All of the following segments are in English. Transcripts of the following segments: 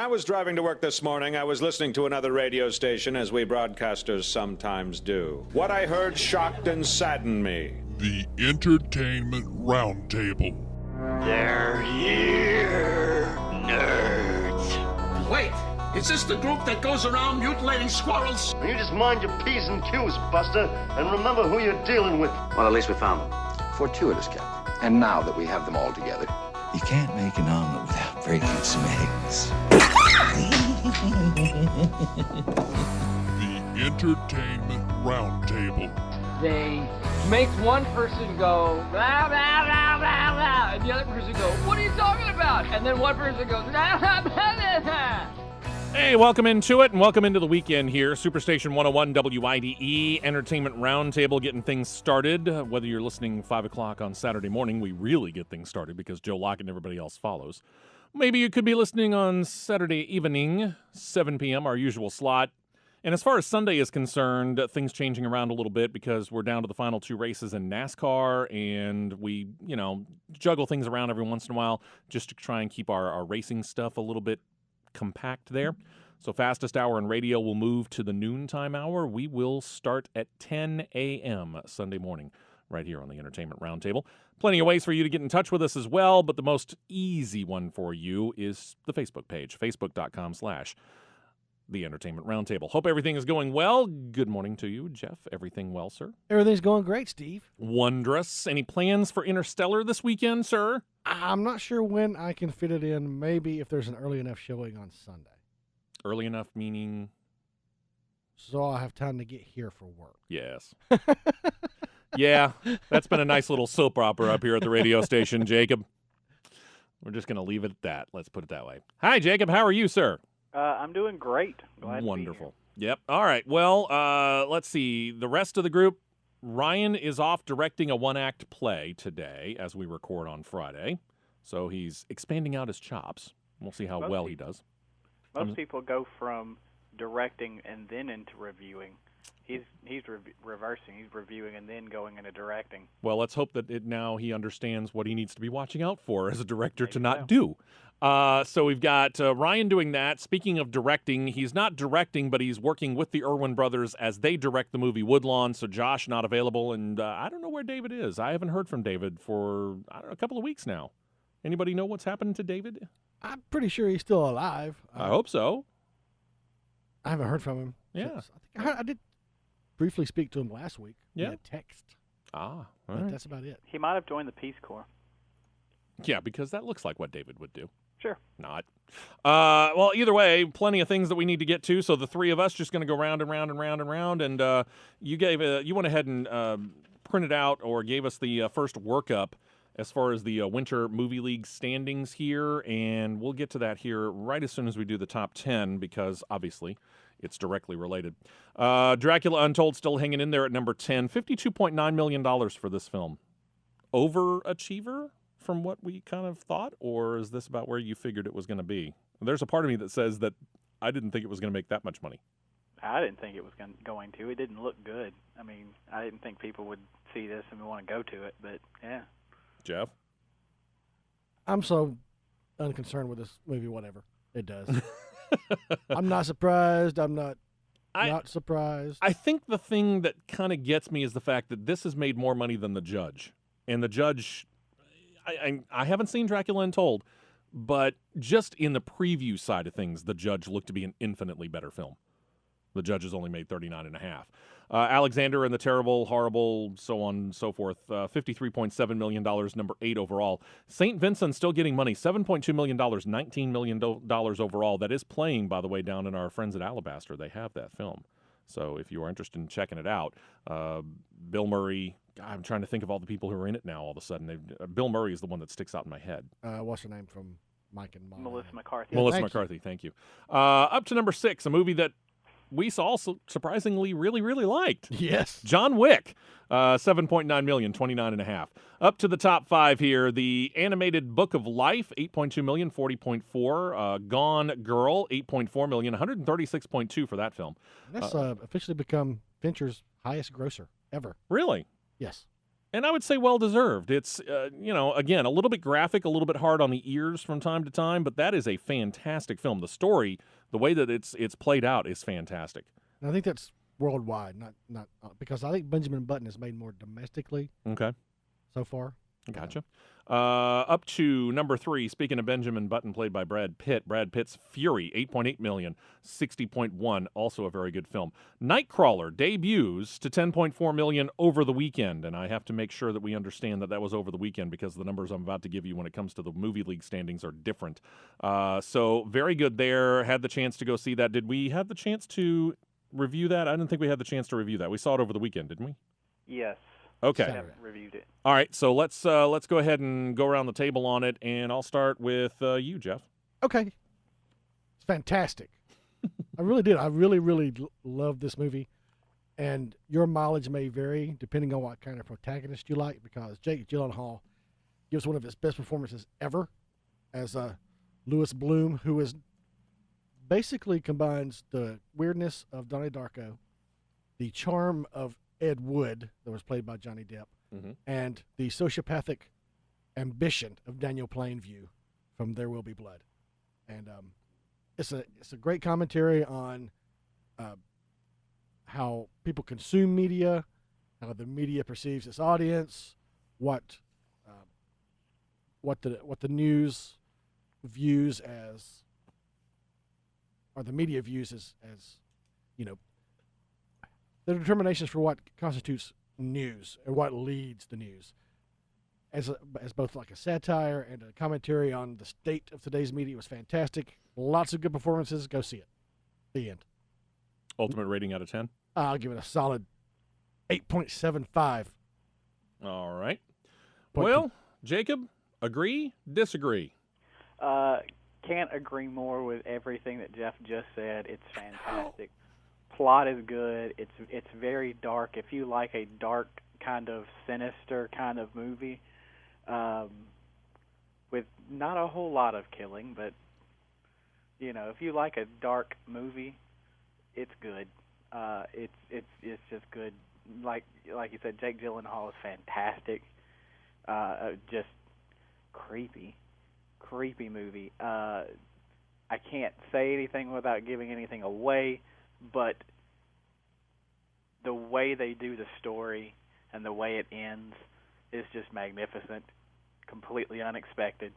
was driving to work this morning, I was listening to another radio station, as we broadcasters sometimes do. What I heard shocked and saddened me. The Entertainment Roundtable. They're here, nerds. Wait, is this the group that goes around mutilating squirrels? You just mind your P's and Q's, Buster, and remember who you're dealing with. Well, at least we found them. Fortuitous, Captain. And now that we have them all together, you can't make an omelet without breaking some eggs. The Entertainment Roundtable. They make one person go, blah, blah, blah, blah, blah, and the other person go, what are you talking about? And then one person goes, blah, blah, blah, blah. Hey, welcome into it, and welcome into the weekend here. Superstation 101 WIDE, Entertainment Roundtable, getting things started. Whether you're listening 5 o'clock on Saturday morning, we really get things started because Joe Lockett and everybody else follows. Maybe you could be listening on Saturday evening, 7 p.m., our usual slot. And as far as Sunday is concerned, things changing around a little bit because we're down to the final 2 races in NASCAR, and we, juggle things around every once in a while just to try and keep our racing stuff a little bit compact there. So fastest hour in radio will move to the noontime hour. We will start at 10 a.m. Sunday morning right here on the Entertainment Roundtable. Plenty of ways for you to get in touch with us as well, but the most easy one for you is the Facebook page, facebook.com/The Entertainment Roundtable. Hope everything is going well. Good morning to you, Jeff. Everything well, sir? Everything's going great, Steve. Wondrous. Any plans for Interstellar this weekend, sir? I'm not sure when I can fit it in. Maybe if there's an early enough showing on Sunday. Early enough meaning? So I'll have time to get here for work. Yes. Yeah, that's been a nice little soap opera up here at the radio station, Jacob. We're just going to leave it at that. Let's put it that way. Hi, Jacob. How are you, sir? I'm doing great. Glad Wonderful. Yep. All right. Well, let's see. The rest of the group, Ryan is off directing a one-act play today as we record on Friday. So he's expanding out his chops. We'll see how well he does. Most people go from directing and then into reviewing. He's reversing. He's reviewing and then going into directing. Well, let's hope that now he understands what he needs to be watching out for as a director to not do. So we've got Ryan doing that. Speaking of directing, he's not directing, but he's working with the Irwin brothers as they direct the movie Woodlawn. So Josh not available, and I don't know where David is. I haven't heard from David for a couple of weeks now. Anybody know what's happened to David? I'm pretty sure he's still alive. I hope so. I haven't heard from him. Yeah. I did briefly speak to him last week via text. All but right. That's about it. He might have joined the Peace Corps. Yeah, because that looks like what David would do. Sure. Not. Well, either way, plenty of things that we need to get to. So the three of us just going to go round and round and round and round. And you went ahead and printed out or gave us the first workup as far as the Winter Movie League standings here. And we'll get to that here right as soon as we do the top 10 because, obviously, it's directly related. Dracula Untold still hanging in there at number 10. $52.9 million for this film. Overachiever from what we kind of thought? Or is this about where you figured it was going to be? There's a part of me that says that I didn't think it was going to make that much money. I didn't think it was going to. It didn't look good. I mean, I didn't think people would see this and want to go to it, but yeah. Jeff? I'm so unconcerned with this movie, whatever it does. I'm not surprised. I'm not surprised. I think the thing that kind of gets me is the fact that this has made more money than The Judge. And The Judge, I haven't seen Dracula Untold, but just in the preview side of things, The Judge looked to be an infinitely better film. The Judge has only made $39.5. Alexander and the Terrible, Horrible, so on and so forth, $53.7 million, number 8 overall. St. Vincent still getting money, $7.2 million, $19 million overall. That is playing, by the way, down in our friends at Alabaster. They have that film. So if you are interested in checking it out, Bill Murray, I'm trying to think of all the people who are in it now all of a sudden. Bill Murray is the one that sticks out in my head. What's her name from Mike and Mom? Melissa McCarthy. Melissa McCarthy, thank you. Up to number 6, a movie that we also surprisingly really, really liked. Yes. John Wick, $7.9 million, $29.5. Up to the top 5 here, the animated Book of Life, $8.2 million, $40.4. Gone Girl, $8.4 million, $136.2 for that film. That's officially become Fincher's highest grosser ever. Really? Yes. And I would say well-deserved. It's, again, a little bit graphic, a little bit hard on the ears from time to time, but that is a fantastic film. The story, the way that it's played out is fantastic. And I think that's worldwide, not because I think Benjamin Button is made more domestically. Okay. So far. Gotcha. Up to number 3, speaking of Benjamin Button, played by Brad Pitt. Brad Pitt's Fury, $8.8 million, 60.1, also a very good film. Nightcrawler debuts to $10.4 million over the weekend, and I have to make sure that we understand that was over the weekend because the numbers I'm about to give you when it comes to the movie league standings are different. So very good there. Had the chance to go see that. Did we have the chance to review that? I didn't think we had the chance to review that. We saw it over the weekend, didn't we? Yes. Okay. I haven't reviewed it. All right, so let's go ahead and go around the table on it, and I'll start with you, Jeff. Okay. It's fantastic. I really did. I really, really love this movie. And your mileage may vary depending on what kind of protagonist you like, because Jake Gyllenhaal gives one of his best performances ever as Louis Bloom, who is basically combines the weirdness of Donnie Darko, the charm of Ed Wood, that was played by Johnny Depp, and the sociopathic ambition of Daniel Plainview from There Will Be Blood. And it's a great commentary on how people consume media, how the media perceives its audience, what the news views as, or the media views as the determinations for what constitutes news and what leads the news, as both like a satire and a commentary on the state of today's media. Was fantastic. Lots of good performances. Go see it. The end. Ultimate rating out of 10? I'll give it a solid 8.75. All right. Well, Jacob, agree, disagree? Can't agree more with everything that Jeff just said. It's fantastic. Plot is good. It's very dark. If you like a dark kind of sinister kind of movie, with not a whole lot of killing, but if you like a dark movie, it's good. It's just good. Like you said, Jake Gyllenhaal is fantastic. Just creepy movie. I can't say anything without giving anything away. But the way they do the story and the way it ends is just magnificent, completely unexpected,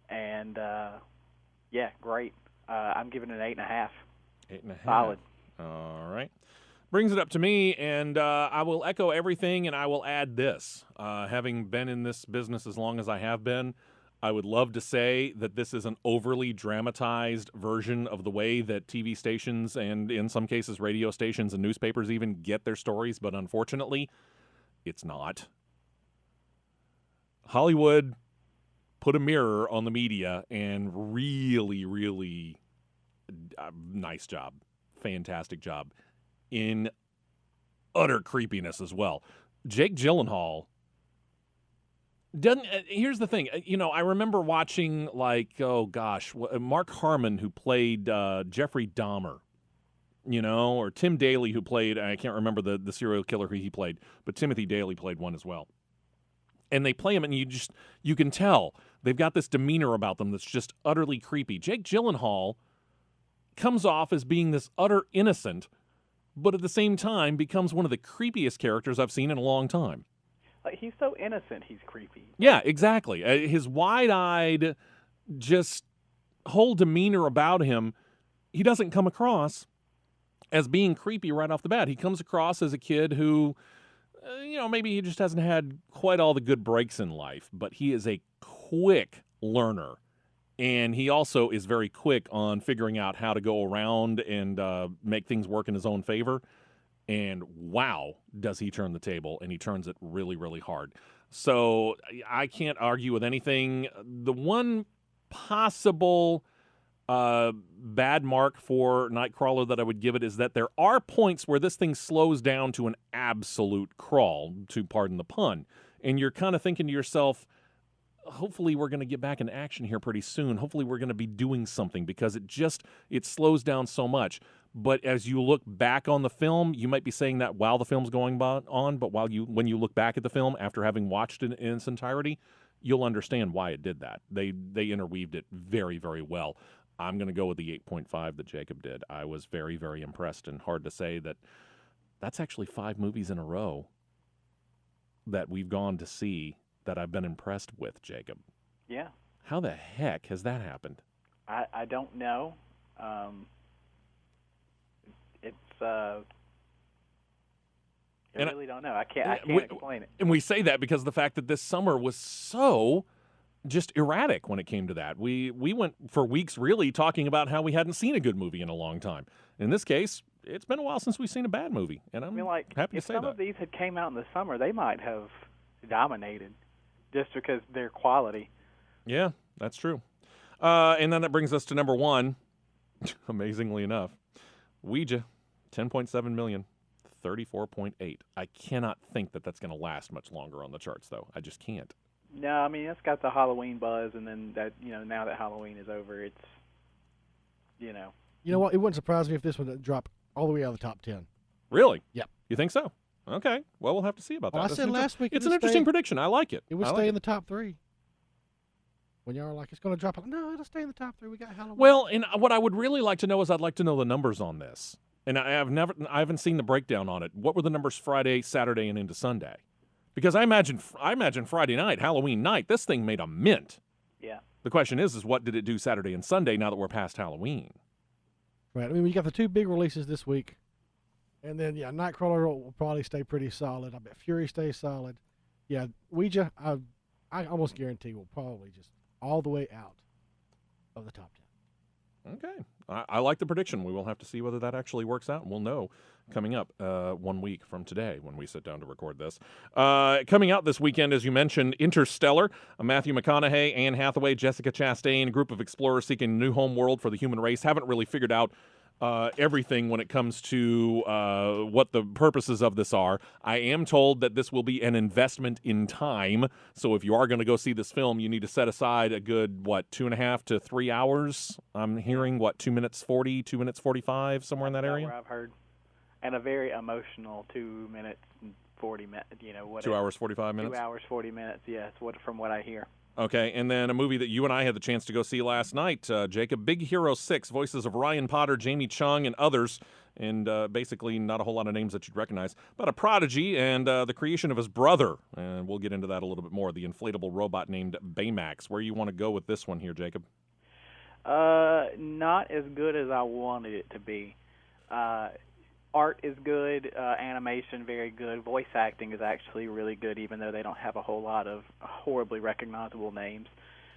and great. I'm giving it an 8.5. 8.5. Solid. All right. Brings it up to me, and I will echo everything, and I will add this. Having been in this business as long as I have been, I would love to say that this is an overly dramatized version of the way that TV stations and, in some cases, radio stations and newspapers even get their stories, but unfortunately, it's not. Hollywood put a mirror on the media, and really, really nice job. Fantastic job. In utter creepiness as well. Jake Gyllenhaal here's the thing. I remember watching, Mark Harmon, who played Jeffrey Dahmer, or Tim Daly, who played, I can't remember the serial killer who he played, but Timothy Daly played one as well. And they play him, and you can tell they've got this demeanor about them that's just utterly creepy. Jake Gyllenhaal comes off as being this utter innocent, but at the same time becomes one of the creepiest characters I've seen in a long time. He's so innocent, he's creepy. Yeah, exactly. His wide-eyed, just whole demeanor about him, he doesn't come across as being creepy right off the bat. He comes across as a kid who, maybe he just hasn't had quite all the good breaks in life, but he is a quick learner. And he also is very quick on figuring out how to go around and make things work in his own favor. And wow, does he turn the table, and he turns it really, really hard. So I can't argue with anything. The one possible bad mark for Nightcrawler that I would give it is that there are points where this thing slows down to an absolute crawl, to pardon the pun. And you're kind of thinking to yourself, hopefully we're going to get back in action here pretty soon. Hopefully we're going to be doing something, because it slows down so much. But as you look back on the film, you might be saying that while the film's going on, but when you look back at the film after having watched it in its entirety, you'll understand why it did that. They interweaved it very, very well. I'm going to go with the 8.5 that Jacob did. I was very, very impressed, and hard to say that that's actually 5 movies in a row that we've gone to see that I've been impressed with, Jacob. Yeah. How the heck has that happened? I don't know. I really don't know. I can't explain it. And we say that because of the fact that this summer was so just erratic when it came to that. We went for weeks really talking about how we hadn't seen a good movie in a long time. In this case, it's been a while since we've seen a bad movie, and I'm happy to say that. If some of these had came out in the summer, they might have dominated just because their quality. Yeah, that's true. And then that brings us to number 1, amazingly enough. Ouija, 10.7 million, 34.8. I cannot think that that's going to last much longer on the charts, though. I just can't. No, I mean, it's got the Halloween buzz, and then that, now that Halloween is over, it's, You know what? It wouldn't surprise me if this one would drop all the way out of the top 10. Really? Yep. You think so? Okay. Well, we'll have to see about that. I said last week it's an interesting prediction. I like it. It would stay in the top 3. When y'all are like, it's going to drop. No, it'll stay in the top 3. We got Halloween. Well, and what I would really like to know is I'd like to know the numbers on this. And I haven't seen the breakdown on it. What were the numbers Friday, Saturday, and into Sunday? Because I imagine Friday night, Halloween night, this thing made a mint. Yeah. The question is what did it do Saturday and Sunday now that we're past Halloween? Right. I mean, we got the 2 big releases this week. And then, Nightcrawler will probably stay pretty solid. I bet Fury stays solid. Yeah, Ouija, I almost guarantee will probably just all the way out of the top 10. Okay. I like the prediction. We will have to see whether that actually works out, and we'll know coming up 1 week from today when we sit down to record this. Coming out this weekend, as you mentioned, Interstellar, Matthew McConaughey, Anne Hathaway, Jessica Chastain, a group of explorers seeking a new home world for the human race. Haven't really figured out everything when it comes to what the purposes of this are. I am told that this will be an investment in time. So if you are going to go see this film, you need to set aside a good, 2.5 to 3 hours? I'm hearing, 2 minutes 40, 2 minutes 45, somewhere in that area? Where I've heard. And a very emotional 2 minutes and 40 minutes, whatever. 2 hours, 45 minutes? 2 hours, 40 minutes, yes, from what I hear. Okay, and then a movie that you and I had the chance to go see last night, Jacob, Big Hero 6, voices of Ryan Potter, Jamie Chung, and others, and basically not a whole lot of names that you'd recognize, but a prodigy and the creation of his brother, and we'll get into that a little bit more, the inflatable robot named Baymax. Where you want to go with this one here, Jacob? Not as good as I wanted it to be. Art is good, animation very good, voice acting is actually really good, even though they don't have a whole lot of horribly recognizable names.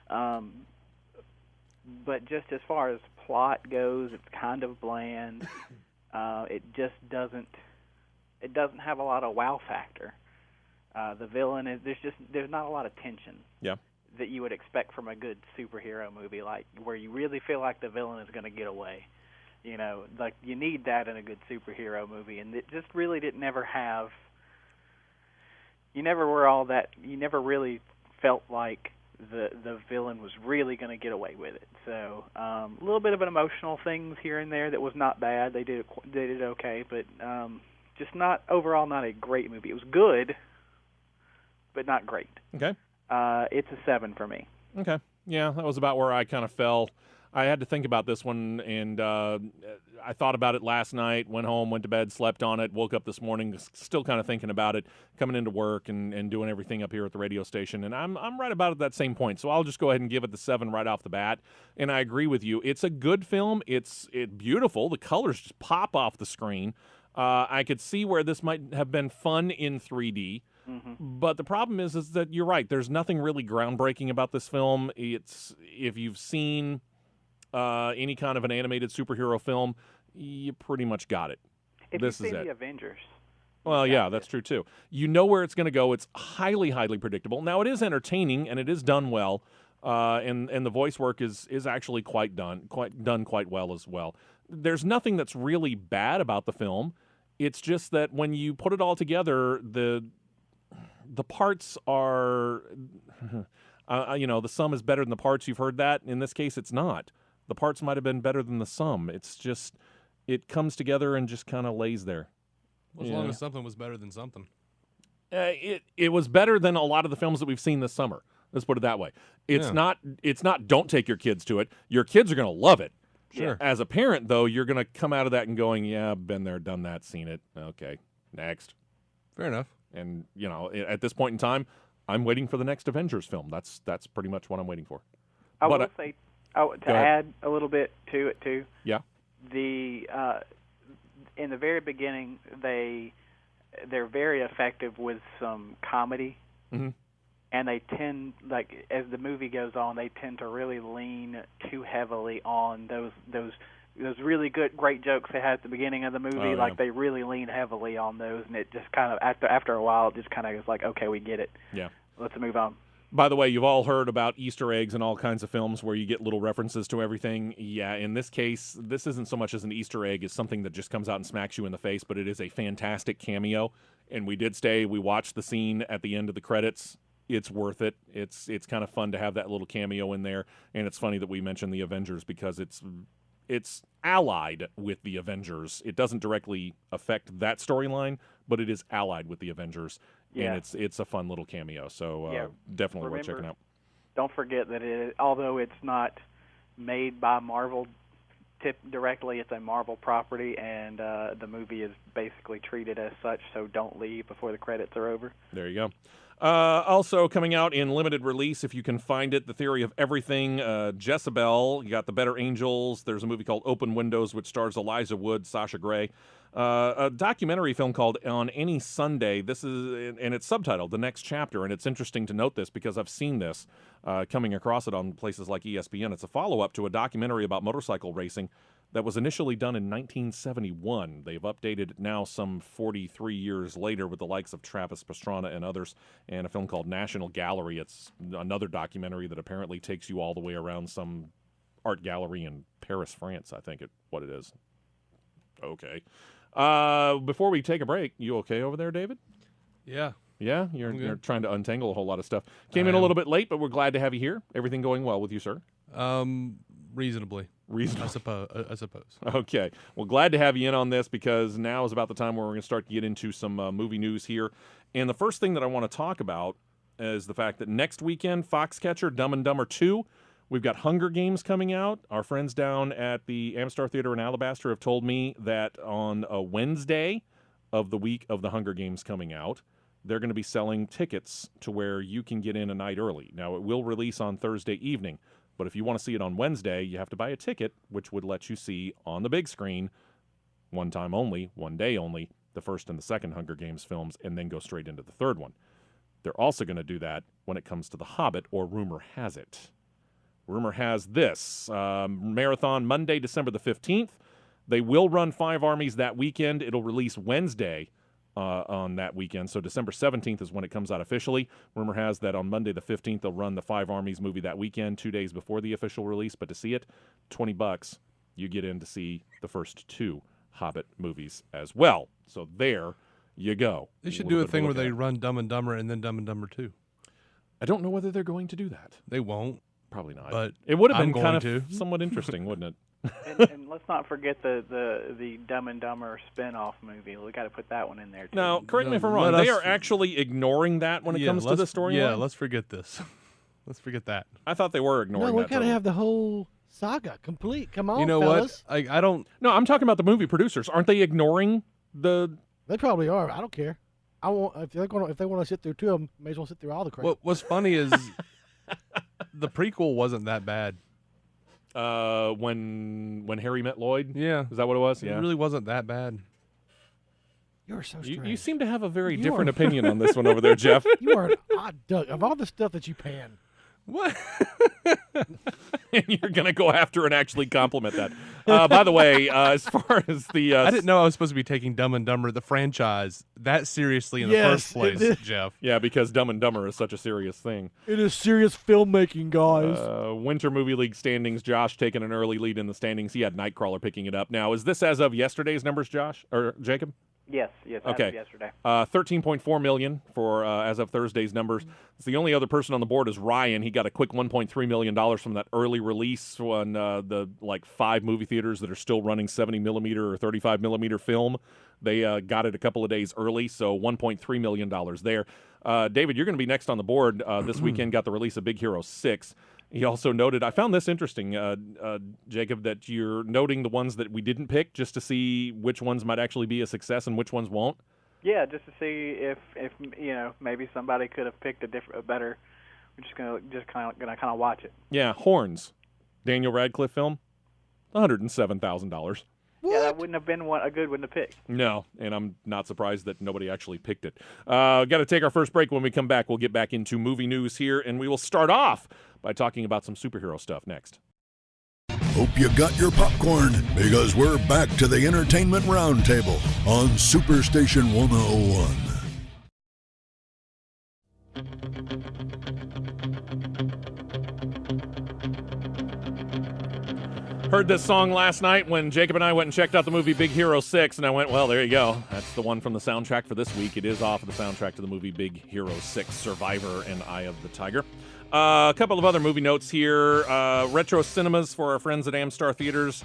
But just as far as plot goes, it's kind of bland. It just doesn't have a lot of wow factor. The villain is there's not a lot of tension. Yeah. That you would expect from a good superhero movie, like where you really feel like the villain is going to get away. Like you need that in a good superhero movie, and it just really didn't ever have. You never really felt like the villain was really going to get away with it. So a little bit of an emotional things here and there that was not bad. They did it okay, but just not overall not a great movie. It was good, but not great. Okay. It's a 7 for me. Okay. Yeah, that was about where I kind of fell. I had to think about this one, and I thought about it last night, went home, went to bed, slept on it, woke up this morning, still kind of thinking about it, coming into work and doing everything up here at the radio station, and I'm right about at that same point, so I'll just go ahead and give it the 7 right off the bat, and I agree with you. It's a good film. It's beautiful. The colors just pop off the screen. I could see where this might have been fun in 3D. Mm-hmm. But the problem is that you're right. There's nothing really groundbreaking about this film. It's if you've seen any kind of an animated superhero film, you pretty much got it. If this you've is seen it. The Avengers. Well, yeah, that's true too. You know where it's going to go. It's highly, highly predictable. Now, it is entertaining and it is done well, and the voice work is actually quite done quite well as well. There's nothing that's really bad about the film. It's just that when you put it all together, the parts are, the sum is better than the parts. You've heard that. In this case, it's not. The parts might have been better than the sum. It's just, it comes together and just kind of lays there. As long as something was better than something. It was better than a lot of the films that we've seen this summer. Let's put it that way. It's not don't take your kids to it. Your kids are going to love it. Sure. As a parent, though, you're going to come out of that and going, yeah, been there, done that, seen it. Okay, next. Fair enough. And, at this point in time, I'm waiting for the next Avengers film. That's pretty much what I'm waiting for. I will say, to add a little bit to it, too. Yeah. In the very beginning, they're very effective with some comedy. Mm-hmm. And they tend, as the movie goes on, they tend to really lean too heavily on those really great jokes they had at the beginning of the movie. They really lean heavily on those, and it just kind of after a while, it just kind of is like, okay, we get it. Yeah, let's move on. By the way, you've all heard about Easter eggs in all kinds of films where you get little references to everything. Yeah, in this case, this isn't so much as an Easter egg as something that just comes out and smacks you in the face, but it is a fantastic cameo. And we watched the scene at the end of the credits. It's worth it. It's kind of fun to have that little cameo in there, and it's funny that we mentioned the Avengers because it's allied with the Avengers. It doesn't directly affect that storyline, but it is allied with the Avengers, and it's a fun little cameo. So definitely worth checking out. Don't forget that although it's not made by Marvel directly, it's a Marvel property, and the movie is basically treated as such. So don't leave before the credits are over. There you go. Also coming out in limited release, if you can find it, The Theory of Everything, Jezebel, you got The Better Angels, there's a movie called Open Windows, which stars Elijah Wood, Sasha Grey, a documentary film called On Any Sunday, and it's subtitled The Next Chapter, and it's interesting to note this because I've seen this coming across it on places like ESPN. It's a follow-up to a documentary about motorcycle racing that was initially done in 1971. They've updated it now some 43 years later with the likes of Travis Pastrana and others, and a film called National Gallery. It's another documentary that apparently takes you all the way around some art gallery in Paris, France, I think what it is. Okay. Before we take a break, you okay over there, David? Yeah. Yeah? You're trying to untangle a whole lot of stuff. Came in a little bit late, but we're glad to have you here. Everything going well with you, sir? Reasonably. I suppose. Okay. Well, glad to have you in on this because now is about the time where we're going to start to get into some movie news here. And the first thing that I want to talk about is the fact that next weekend, Foxcatcher, Dumb and Dumber 2, we've got Hunger Games coming out. Our friends down at the Amstar Theater in Alabaster have told me that on a Wednesday of the week of the Hunger Games coming out, they're going to be selling tickets to where you can get in a night early. Now, it will release on Thursday evening. But if you want to see it on Wednesday, you have to buy a ticket, which would let you see on the big screen, one time only, one day only, the first and the second Hunger Games films, and then go straight into the third one. They're also going to do that when it comes to The Hobbit, or rumor has it. Rumor has this. Marathon Monday, December the 15th. They will run 5 Armies that weekend. It'll release Wednesday on that weekend. So December 17th is when it comes out officially. Rumor has that on Monday the 15th, they'll run the 5 Armies movie that weekend, 2 days before the official release. But to see it, $20, you get in to see the first 2 Hobbit movies as well. So there you go. They should do a thing where they run Dumb and Dumber and then Dumb and Dumber 2. I don't know whether they're going to do that. They won't. Probably not. But it would have been kind of somewhat interesting, wouldn't it? and let's not forget the Dumb and Dumber spin-off movie. We got to put that one in there too. Now, correct me if I'm wrong. They are actually ignoring that when it comes to the storyline. Yeah, let's forget this. Let's forget that. I thought they were ignoring that. No, we got to have the whole saga complete. Come on, you know fellas. what? I don't. No, I'm talking about the movie producers. Aren't they ignoring the? They probably are. I don't care. I want if they want to sit through 2 of them, may as well sit through all the crap. What's funny is the prequel wasn't that bad. When Harry met Lloyd? Yeah. Is that what it was? Yeah. It really wasn't that bad. You're so strange. You seem to have a very different opinion on this one over there, Jeff. You are an odd duck. Of all the stuff that you pan. What? And you're going to go after and actually compliment that. By the way, as far as the... I didn't know I was supposed to be taking Dumb and Dumber, the franchise, that seriously in the first place, Jeff. Yeah, because Dumb and Dumber is such a serious thing. It is serious filmmaking, guys. Winter Movie League standings, Josh taking an early lead in the standings. He had Nightcrawler picking it up. Now, is this as of yesterday's numbers, Josh? Or Jacob? Yes, as Okay. of yesterday. 13.4 million for as of Thursday's numbers. It's the only other person on the board is Ryan. He got a quick $1.3 million from that early release on the 5 movie theaters that are still running 70 millimeter or 35 millimeter film. They got it a couple of days early, so $1.3 million there. David, you're going to be next on the board this weekend. Got the release of Big Hero 6. He also noted, I found this interesting, Jacob, that you're noting the ones that we didn't pick just to see which ones might actually be a success and which ones won't. Yeah, just to see if maybe somebody could have picked a better. We're just gonna watch it. Yeah, Horns, Daniel Radcliffe film, $107,000. Yeah, that wouldn't have been a good one to pick. No, and I'm not surprised that nobody actually picked it. Got to take our first break. When we come back, we'll get back into movie news here, and we will start off by talking about some superhero stuff next. Hope you got your popcorn, because we're back to the Entertainment Roundtable on Superstation 101. Heard this song last night when Jacob and I went and checked out the movie Big Hero 6, and I went, well, there you go. That's the one from the soundtrack for this week. It is off of the soundtrack to the movie Big Hero 6, Survivor and Eye of the Tiger. A couple of other movie notes here. Retro cinemas for our friends at Amstar Theaters.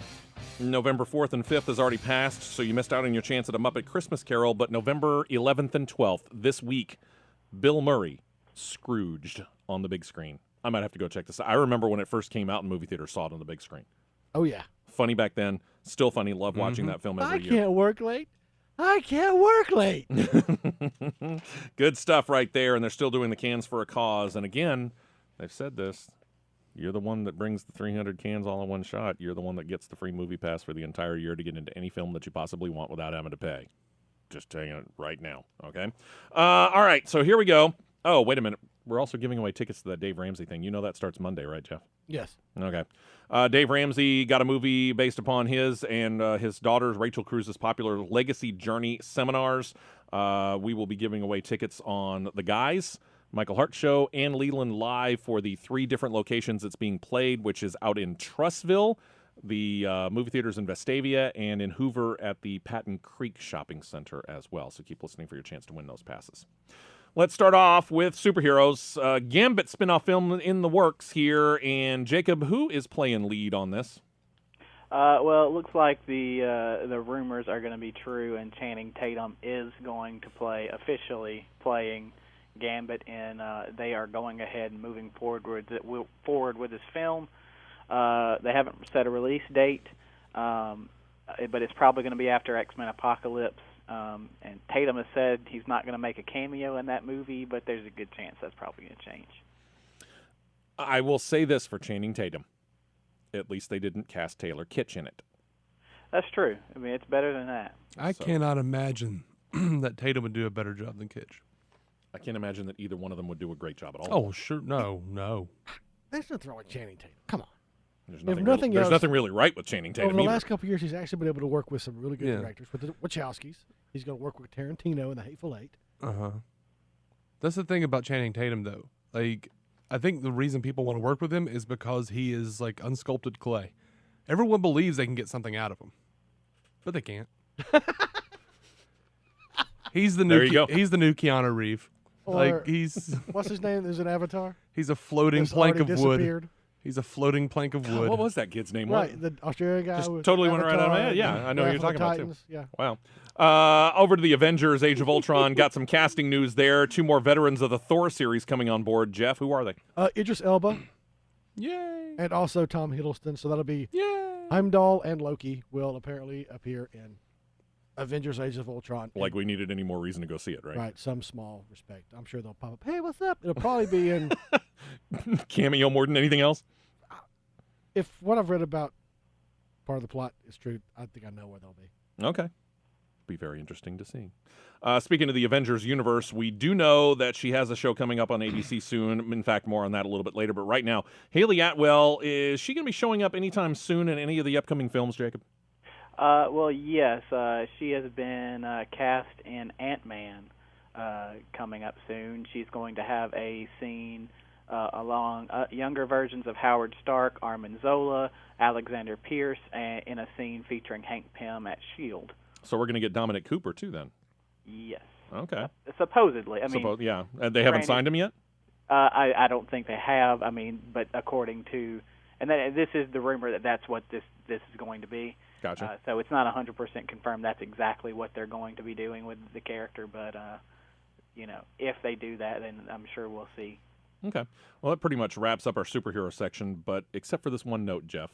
November 4th and 5th has already passed, so you missed out on your chance at a Muppet Christmas Carol, but November 11th and 12th, this week, Bill Murray, Scrooged on the big screen. I might have to go check this out. I remember when it first came out in movie theaters, saw it on the big screen. Oh, yeah. Funny back then. Still funny. Love watching that film every year. I can't work late. I can't work late. Good stuff right there, and they're still doing the cans for a cause. And again, they've said this. You're the one that brings the 300 cans all in one shot. You're the one that gets the free movie pass for the entire year to get into any film that you possibly want without having to pay. Just telling it right now, okay? All right, so here we go. Oh, wait a minute. We're also giving away tickets to that Dave Ramsey thing. You know that starts Monday, right, Jeff? Yes. Okay. Dave Ramsey got a movie based upon his and his daughter Rachel Cruz's popular Legacy Journey seminars. We will be giving away tickets on The Guys, Michael Hart Show, and Leland Live for the 3 different locations it's being played, which is out in Trussville, the movie theaters in Vestavia, and in Hoover at the Patton Creek Shopping Center as well. So keep listening for your chance to win those passes. Let's start off with superheroes. Gambit spinoff film in the works here. And Jacob, who is playing lead on this? Well, it looks like the rumors are going to be true, and Channing Tatum is going to officially playing Gambit, and they are going ahead and moving forward with this film. They haven't set a release date, but it's probably going to be after X-Men Apocalypse. And Tatum has said he's not going to make a cameo in that movie, but there's a good chance that's probably going to change. I will say this for Channing Tatum. At least they didn't cast Taylor Kitsch in it. That's true. I mean, it's better than that. I cannot imagine that Tatum would do a better job than Kitsch. I can't imagine that either one of them would do a great job at all. Oh, sure. No. There's nothing wrong with Channing Tatum. Come on. There's nothing really right with Channing Tatum. Over the either. last couple of years, he's actually been able to work with some really good directors, with the Wachowskis. He's going to work with Tarantino in The Hateful Eight. That's the thing about Channing Tatum, though. Like, I think the reason people want to work with him is because he is like unsculpted clay. Everyone believes they can get something out of him, but they can't. He's the new Keanu Reeves. Or, what's his name? There's an Avatar. He's a floating plank of disappeared. wood. He's a floating plank of wood. What was that kid's name? Right, the Australian guy. Just totally went right out of my head. Yeah, I know who you're talking about too. Yeah. Wow. Over to the Avengers: Age of Ultron. Got some casting news there. 2 more veterans of the Thor series coming on board. Jeff, who are they? Idris Elba. Yay! And also Tom Hiddleston. So that'll be Yay! Heimdall and Loki will apparently appear in Avengers: Age of Ultron. Like we needed any more reason to go see it, right? Right. Some small respect. I'm sure they'll pop up. Hey, what's up? It'll probably be in cameo more than anything else. If what I've read about part of the plot is true, I think I know where they'll be. Okay. Be very interesting to see. Speaking of the Avengers universe, we do know that she has a show coming up on ABC soon. In fact, more on that a little bit later. But right now, Haley Atwell, is she going to be showing up anytime soon in any of the upcoming films, Jacob? Well, yes. She has been cast in Ant-Man coming up soon. She's going to have a scene along younger versions of Howard Stark, Armin Zola, Alexander Pierce, in a scene featuring Hank Pym at S.H.I.E.L.D. So we're going to get Dominic Cooper, too, then? Yes. Okay. Supposedly. I mean, yeah. They haven't signed him yet? I don't think they have. I mean, but according to, and this is the rumor that that's what this is going to be. Gotcha. So it's not 100% confirmed that's exactly what they're going to be doing with the character, but if they do that, then I'm sure we'll see. Okay. Well, that pretty much wraps up our superhero section, but except for this one note, Jeff.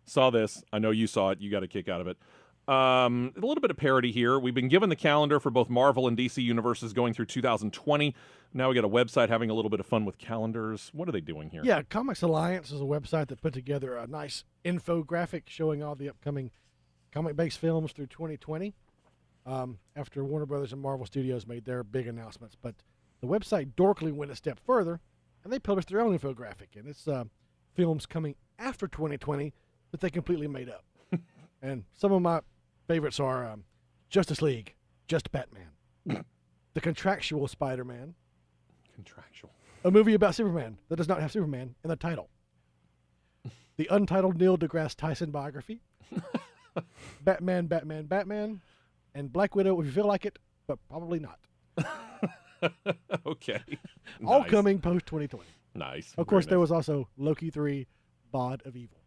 Saw this. I know you saw it. You got a kick out of it. A little bit of parody here. We've been given the calendar for both Marvel and DC universes going through 2020. Now we got a website having a little bit of fun with calendars. What are they doing here? Yeah, Comics Alliance is a website that put together a nice infographic showing all the upcoming comic-based films through 2020 after Warner Brothers and Marvel Studios made their big announcements. But the website dorkly went a step further, and they published their own infographic. And it's films coming after 2020 that they completely made up. And some of my favorites are Justice League, Just Batman, The Contractual Spider-Man, a movie about Superman that does not have Superman in the title, the untitled Neil deGrasse Tyson biography, Batman, and Black Widow if you feel like it, but probably not. Okay. All Nice. coming post-2020. Nice. Of course, Very there nice. was also Loki 3, Bod of Evil.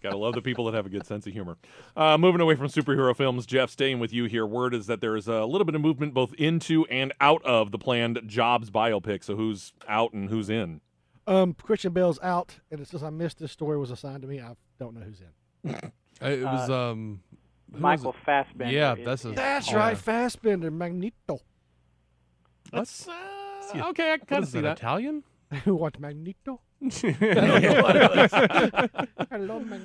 Gotta love the people that have a good sense of humor. Moving away from superhero films, Jeff, staying with you here. Word is that there is a little bit of movement both into and out of the planned Jobs biopic. So who's out and who's in? Christian Bale's out, and since I missed this story was assigned to me, I don't know who's in. It was who Michael was it? Fassbender. Yeah, That's right, Fassbender, Magneto. That's okay. I can kind of see that. Italian? Who wants Magneto?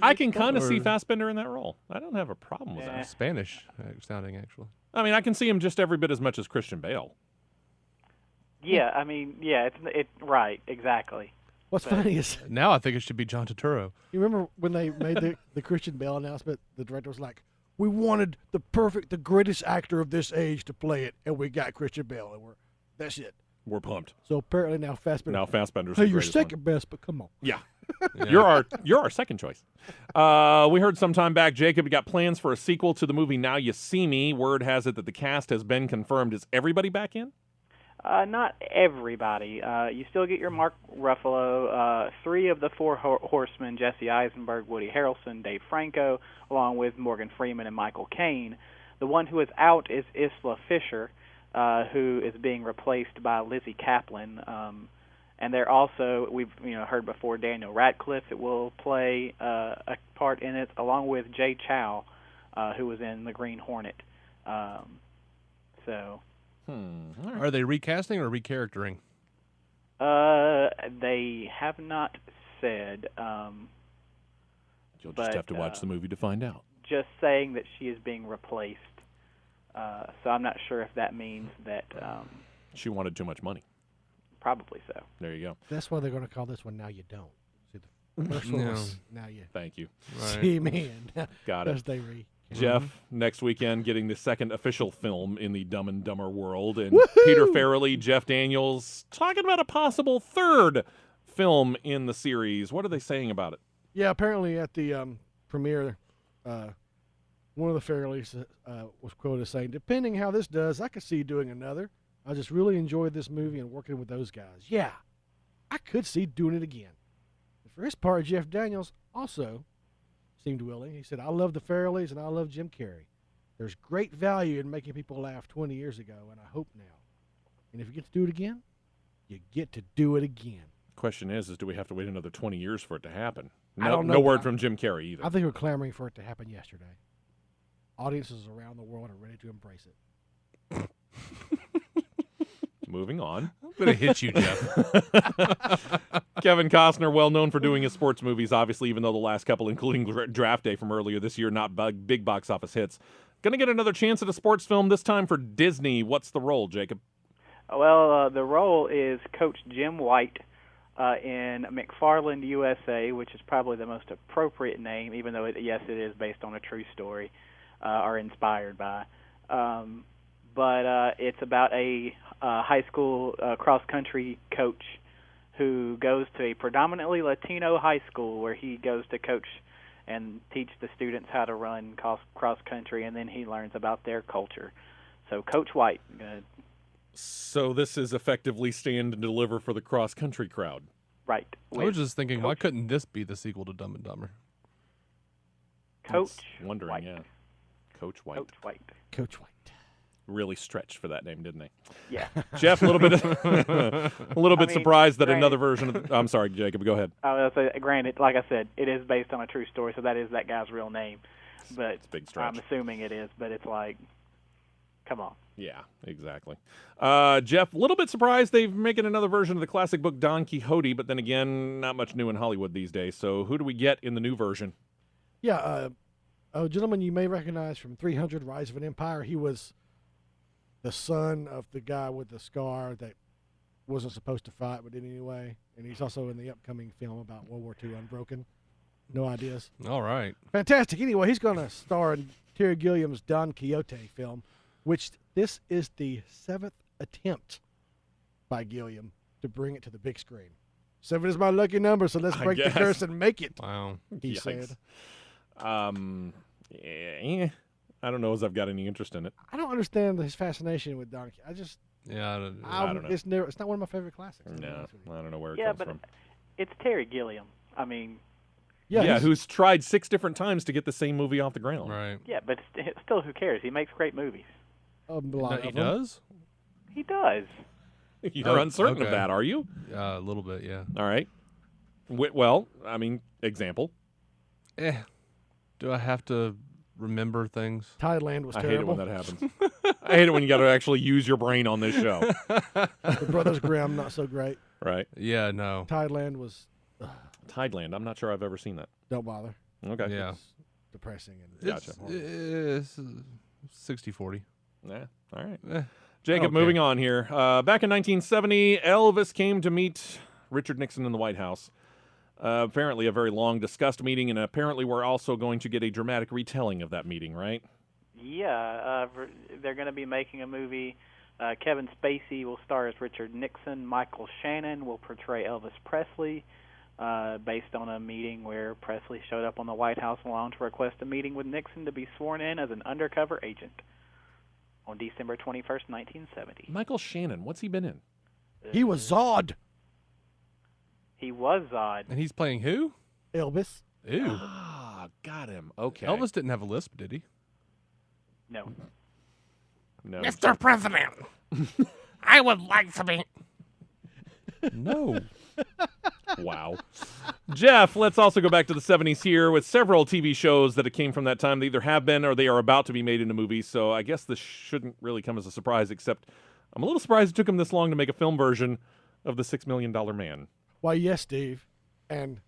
I can kind of see Fassbender in that role. I don't have a problem with that. Spanish sounding, actually. I mean, I can see him just every bit as much as Christian Bale. Yeah, I mean, yeah, it's right, exactly. What's funny is Now I think it should be John Turturro. you remember when they made the Christian Bale announcement, the director was like, we wanted the greatest actor of this age to play it, and we got Christian Bale, and that's it. We're pumped. So apparently now Fassbender. Fassbender's Hey, the you're greatest second best, but come on. Yeah. You're our second choice. We heard some time back, Jacob, you got plans for a sequel to the movie Now You See Me. Word has it that the cast has been confirmed. Is everybody back in? Not everybody. You still get your Mark Ruffalo, 3 of the 4 horsemen, Jesse Eisenberg, Woody Harrelson, Dave Franco, along with Morgan Freeman and Michael Caine. The one who is out is Isla Fisher, who is being replaced by Lizzie Kaplan. And they're also, we've heard before, Daniel Radcliffe will play a part in it, along with Jay Chow, who was in The Green Hornet. Are they recasting or recharactering? They have not said. You'll just have to watch the movie to find out. Just saying that she is being replaced. So I'm not sure if that means that. She wanted too much money. Probably so. There you go. That's why they're going to call this one Now You Don't. See, the first one was Now You Thank you. See Me. And Got it. as they Jeff, next weekend, getting the second official film in the Dumb and Dumber world. And Woohoo! Peter Farrelly, Jeff Daniels, talking about a possible third film in the series. What are they saying about it? Yeah, apparently at the premiere, one of the Farrellys was quoted as saying, depending how this does, I could see doing another. I just really enjoyed this movie and working with those guys. Yeah, I could see doing it again. And for his part, Jeff Daniels also seemed willing. He said, I love the Farrellys and I love Jim Carrey. There's great value in making people laugh 20 years ago, and I hope now. And if you get to do it again, you get to do it again. Question is do we have to wait another 20 years for it to happen? I don't know, No word but from Jim Carrey either. I think we're clamoring for it to happen yesterday. Audiences around the world are ready to embrace it. Moving on. I'm going to hit you, Jeff. Kevin Costner, well known for doing his sports movies, obviously, even though the last couple, including Draft Day from earlier this year, not big box office hits. Going to get another chance at a sports film, this time for Disney. What's the role, Jacob? Well, the role is Coach Jim White in McFarland, USA, which is probably the most appropriate name, even though, it is based on a true story or inspired by. But it's about a high school cross-country coach who goes to a predominantly Latino high school where he goes to coach and teach the students how to run cross country, and then he learns about their culture. So Coach White. So this is effectively Stand and Deliver for the cross country crowd. Right. I was just thinking, why couldn't this be the sequel to Dumb and Dumber? Coach wondering, White. yeah. Coach White. Coach White. Coach White. Really stretched for that name, didn't they? Yeah. Jeff, a little bit surprised that another version of I'm sorry, Jacob, go ahead. I was going to say, granted, like I said, it is based on a true story, so that is that guy's real name. But it's a big stretch. I'm assuming it is, but it's like, come on. Yeah, exactly. Jeff, a little bit surprised they're making another version of the classic book Don Quixote, but then again, not much new in Hollywood these days. So who do we get in the new version? Yeah, a gentleman you may recognize from 300 Rise of an Empire. He was the son of the guy with the scar that wasn't supposed to fight but did anyway. And he's also in the upcoming film about World War II, Unbroken. No ideas. All right. Fantastic. Anyway, he's going to star in Terry Gilliam's Don Quixote film, which this is the 7th attempt by Gilliam to bring it to the big screen. 7 is my lucky number, so let's break the curse and make it. Wow. He said. Yeah, I don't know as I've got any interest in it. I don't understand his fascination with Don Quixote. I don't know. It's not one of my favorite classics. No, I don't know where it Yeah, comes but from. it's Terry Gilliam. I mean, Yeah, who's tried 6 different times to get the same movie off the ground. Right. yeah, but still, who cares? He makes great movies. He does? He does. You're uncertain of okay. that, are you? A little bit, yeah. All right. Well, I mean, example. Do I have to remember things? Thailand was I terrible. hate it when that happens. I hate it when you got to actually use your brain on this show. The Brothers Grimm, not so great. Right. Yeah, no. Thailand was. Thailand. I'm not sure I've ever seen that. Don't bother. Okay. Yeah. It's depressing. And Gotcha. It's 60-40. Yeah. All right. Eh, Jacob, okay. moving on here. Back in 1970, Elvis came to meet Richard Nixon in the White House. Apparently a very long discussed meeting, and apparently we're also going to get a dramatic retelling of that meeting, right? Yeah, they're going to be making a movie. Kevin Spacey will star as Richard Nixon. Michael Shannon will portray Elvis Presley, based on a meeting where Presley showed up on the White House lawn to request a meeting with Nixon to be sworn in as an undercover agent on December 21st, 1970. Michael Shannon, what's he been in? he was Zod. He was Zod. And he's playing who? Elvis. Ew. Ah, got him. Okay. Elvis didn't have a lisp, did he? No. No. Mr. President, I would like to be. No. Wow. Jeff, let's also go back to the 70s here with several TV shows that came from that time. They either have been or they are about to be made into movies, so I guess this shouldn't really come as a surprise, except I'm a little surprised it took him this long to make a film version of The $6 Million Man. Why, yes, Steve. And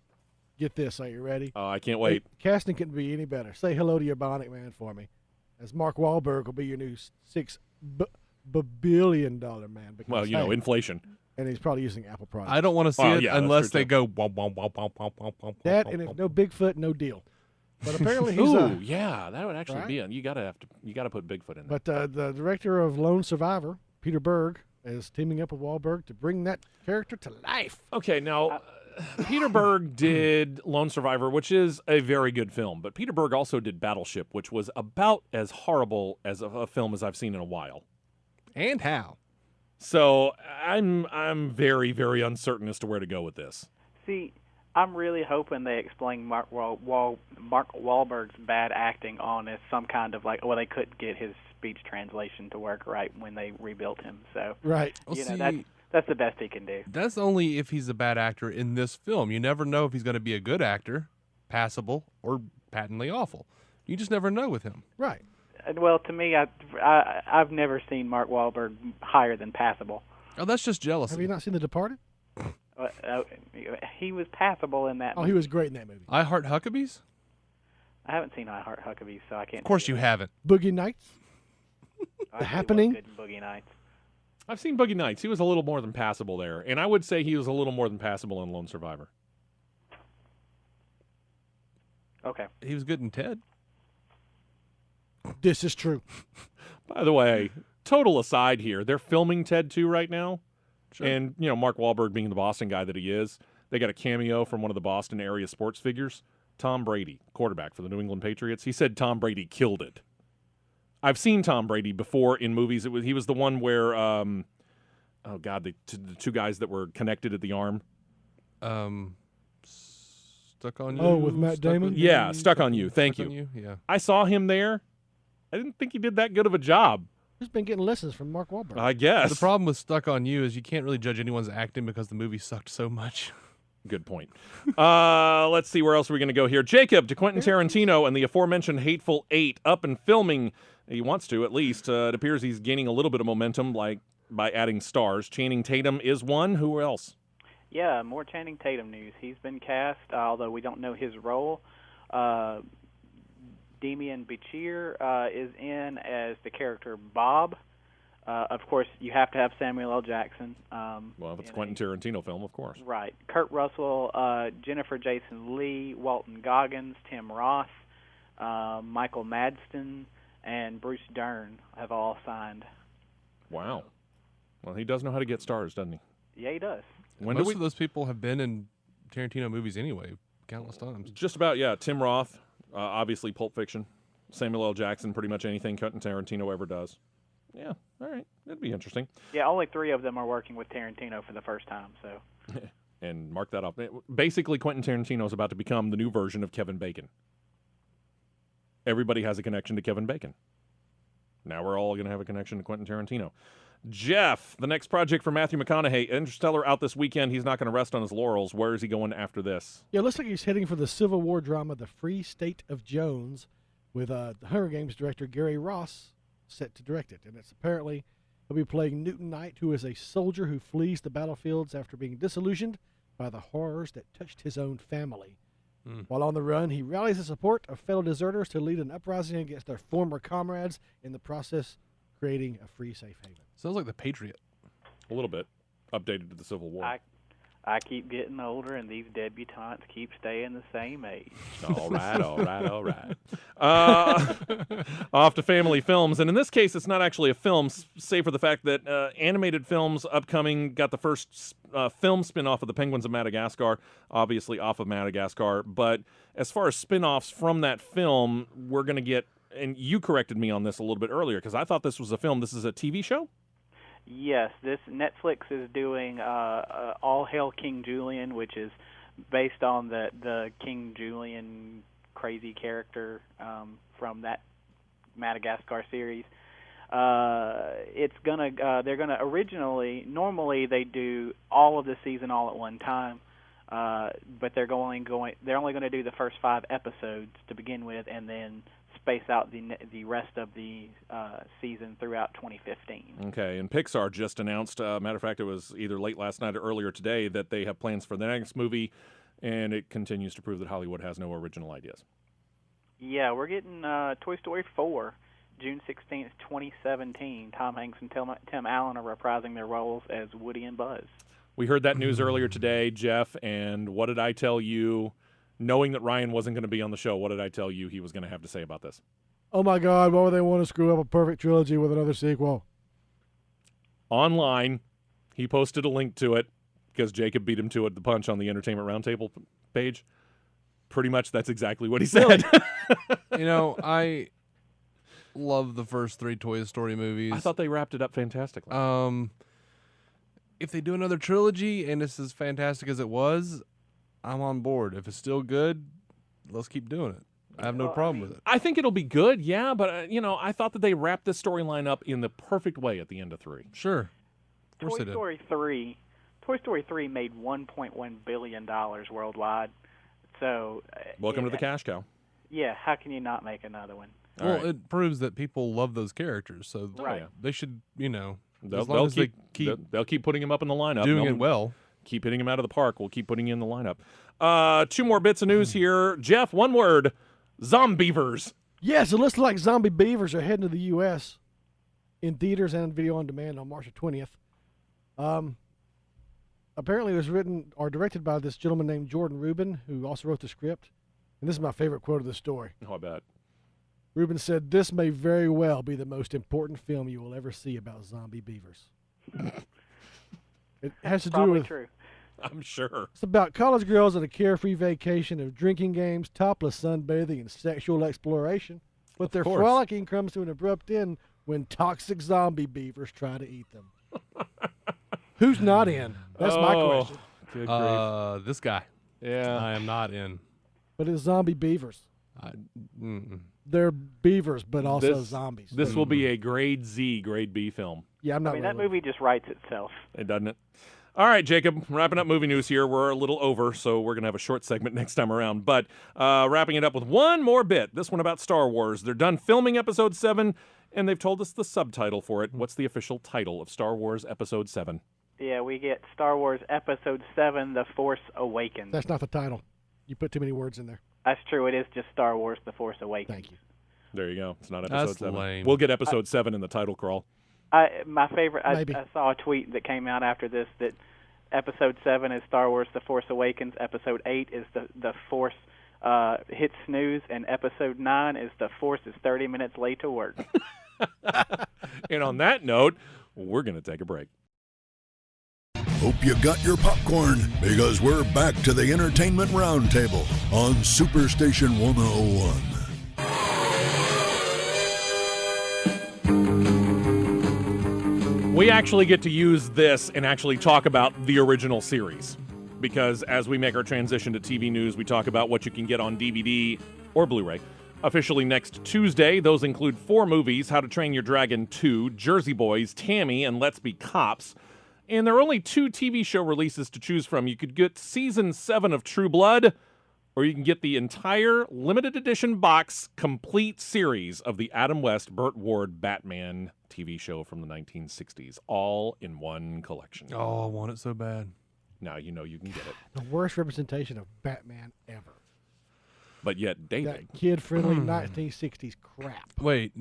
get this. Are you ready? Oh, I can't wait. Casting couldn't be any better. Say hello to your Bionic Man for me. As Mark Wahlberg will be your new $6 billion man. Because, Well, you know, inflation. And he's probably using Apple products. I don't want to see it unless they go. That and if no Bigfoot, no deal. But apparently he's. Ooh, yeah, that would actually right? be. You got to put Bigfoot in there. But the director of Lone Survivor, Peter Berg, is teaming up with Wahlberg to bring that character to life. Okay, now Peter Berg did Lone Survivor, which is a very good film, but Peter Berg also did Battleship, which was about as horrible as a film as I've seen in a while. And how? So I'm very, very uncertain as to where to go with this. See, I'm really hoping they explain Mark Wahlberg's bad acting on as some kind of like, well, they couldn't get his speech translation to work right when they rebuilt him. So right, you know, that's the best he can do. That's only if he's a bad actor in this film. You never know if he's going to be a good actor, passable, or patently awful. You just never know with him. Right. Well, to me, I've never seen Mark Wahlberg higher than passable. Oh, that's just jealousy. Have you not seen The Departed? He was passable in that. Oh, he was great in that movie. I Heart Huckabees? I haven't seen I Heart Huckabees, so I can't. Of course you haven't. Boogie Nights? The Happening? Good in Boogie Nights. I've seen Boogie Nights. He was a little more than passable there, and I would say he was a little more than passable in Lone Survivor. Okay. He was good in Ted. This is true. By the way, total aside here, they're filming Ted 2 right now. Sure. And, you know, Mark Wahlberg being the Boston guy that he is, they got a cameo from one of the Boston area sports figures. Tom Brady, quarterback for the New England Patriots. He said Tom Brady killed it. I've seen Tom Brady before in movies. He was the one where, the two guys that were connected at the arm. Stuck on You. Oh, with Matt Damon? Yeah, Stuck on You. Thank you. Yeah. I saw him there. I didn't think he did that good of a job. He's been getting lessons from Mark Wahlberg. I guess. The problem with Stuck on You is you can't really judge anyone's acting because the movie sucked so much. Good point. Let's see, where else are we going to go here? Jacob, to Quentin Tarantino and the aforementioned Hateful Eight, up and filming. He wants to, at least. It appears he's gaining a little bit of momentum, like by adding stars. Channing Tatum is one. Who else? Yeah, more Channing Tatum news. He's been cast, although we don't know his role. Demian Bichir is in as the character Bob. Of course, you have to have Samuel L. Jackson. Well, if it's a Quentin Tarantino film, of course. Right. Kurt Russell, Jennifer Jason Leigh, Walton Goggins, Tim Roth, Michael Madsen, and Bruce Dern have all signed. Wow. Well, he does know how to get stars, doesn't he? Yeah, he does. Most of those people have been in Tarantino movies anyway, countless times. Just about, yeah. Tim Roth, obviously Pulp Fiction. Samuel L. Jackson, pretty much anything Quentin Tarantino ever does. Yeah, all right. That'd be interesting. Yeah, only 3 of them are working with Tarantino for the first time, so. And mark that off. Basically, Quentin Tarantino is about to become the new version of Kevin Bacon. Everybody has a connection to Kevin Bacon. Now we're all going to have a connection to Quentin Tarantino. Jeff, the next project for Matthew McConaughey, Interstellar out this weekend. He's not going to rest on his laurels. Where is he going after this? Yeah, it looks like he's heading for the Civil War drama, The Free State of Jones, with the Hunger Games director Gary Ross set to direct it. And it's apparently he'll be playing Newton Knight, who is a soldier who flees the battlefields after being disillusioned by the horrors that touched his own family. While on the run, he rallies the support of fellow deserters to lead an uprising against their former comrades, in the process creating a free, safe haven. Sounds like The Patriot. A little bit. Updated to the Civil War. I keep getting older, and these debutantes keep staying the same age. All right. Off to family films. And in this case, it's not actually a film, save for the fact that animated films upcoming got the first film spin-off of The Penguins of Madagascar, obviously off of Madagascar. But as far as spin-offs from that film, we're going to get, and you corrected me on this a little bit earlier, because I thought this was a film. This is a TV show? Yes, this Netflix is doing All Hail King Julian, which is based on the King Julian crazy character from that Madagascar series. It's gonna they're gonna normally they do all of the season all at one time, but they're only going to do the first 5 episodes to begin with, and then space out the rest of the season throughout 2015. Okay, and Pixar just announced, matter of fact, it was either late last night or earlier today, that they have plans for the next movie, and it continues to prove that Hollywood has no original ideas. Yeah, we're getting Toy Story 4, June 16th, 2017. Tom Hanks and Tim Allen are reprising their roles as Woody and Buzz. We heard that news earlier today, Jeff, and what did I tell you? Knowing that Ryan wasn't going to be on the show, what did I tell you he was going to have to say about this? Oh, my God, why would they want to screw up a perfect trilogy with another sequel? Online, he posted a link to it because Jacob beat him to it, the punch on the Entertainment Roundtable page. Pretty much that's exactly what he said. Really? I love the first 3 Toy Story movies. I thought they wrapped it up fantastically. If they do another trilogy and it's as fantastic as it was, I'm on board. If it's still good, let's keep doing it. I have no problem with it. I think it'll be good, yeah, but, I thought that they wrapped this storyline up in the perfect way at the end of 3. Sure. Toy Story 3 made $1.1 billion worldwide. So welcome to the cash cow. Yeah, how can you not make another one? Well, it proves that people love those characters, so they should, they'll keep putting him up in the lineup. Doing it well. Keep hitting him out of the park. We'll keep putting you in the lineup. 2 more bits of news here. Jeff, one word, zombievers. Yes, it looks like Zombie Beavers are heading to the U.S. in theaters and video on demand on March 20th. Apparently it was written or directed by this gentleman named Jordan Rubin, who also wrote the script. And this is my favorite quote of the story. Oh, I bet. Rubin said, "This may very well be the most important film you will ever see about zombie beavers." It has to do with true. I'm sure. It's about college girls on a carefree vacation of drinking games, topless sunbathing, and sexual exploration. But their course. frolicking comes to an abrupt end when toxic zombie beavers try to eat them. Who's not in? That's my question. Good grief. This guy. Yeah. I am not in. But it's zombie beavers. They're beavers, but also zombies. This will be a grade Z, grade B film. Yeah, I'm not. I mean, that movie just writes itself. It doesn't it? All right, Jacob, wrapping up movie news here. We're a little over, so we're going to have a short segment next time around. But wrapping it up with one more bit, this one about Star Wars. They're done filming Episode 7, and they've told us the subtitle for it. What's the official title of Star Wars Episode 7? Yeah, we get Star Wars Episode 7, The Force Awakens. That's not the title. You put too many words in there. That's true. It is just Star Wars, The Force Awakens. Thank you. There you go. It's not Episode That's 7. lame. We'll get Episode 7 in the title crawl. My favorite, I saw a tweet that came out after this that Episode 7 is Star Wars The Force Awakens, Episode 8 is the Force hits snooze, and Episode 9 is The Force is 30 minutes late to work. And on that note, we're going to take a break. Hope you got your popcorn, because we're back to the Entertainment Roundtable on Superstation 101. We actually get to use this and actually talk about the original series. Because as we make our transition to TV news, we talk about what you can get on DVD or Blu-ray. Officially next Tuesday, those include 4 movies: How to Train Your Dragon 2, Jersey Boys, Tammy, and Let's Be Cops. And there are only 2 TV show releases to choose from. You could get Season 7 of True Blood, or you can get the entire limited edition box complete series of the Adam West, Burt Ward Batman TV show from the 1960s, all in one collection. Oh, I want it so bad. Now you know you can get it. The worst representation of Batman ever. But yet, David. That kid-friendly 1960s crap. Wait,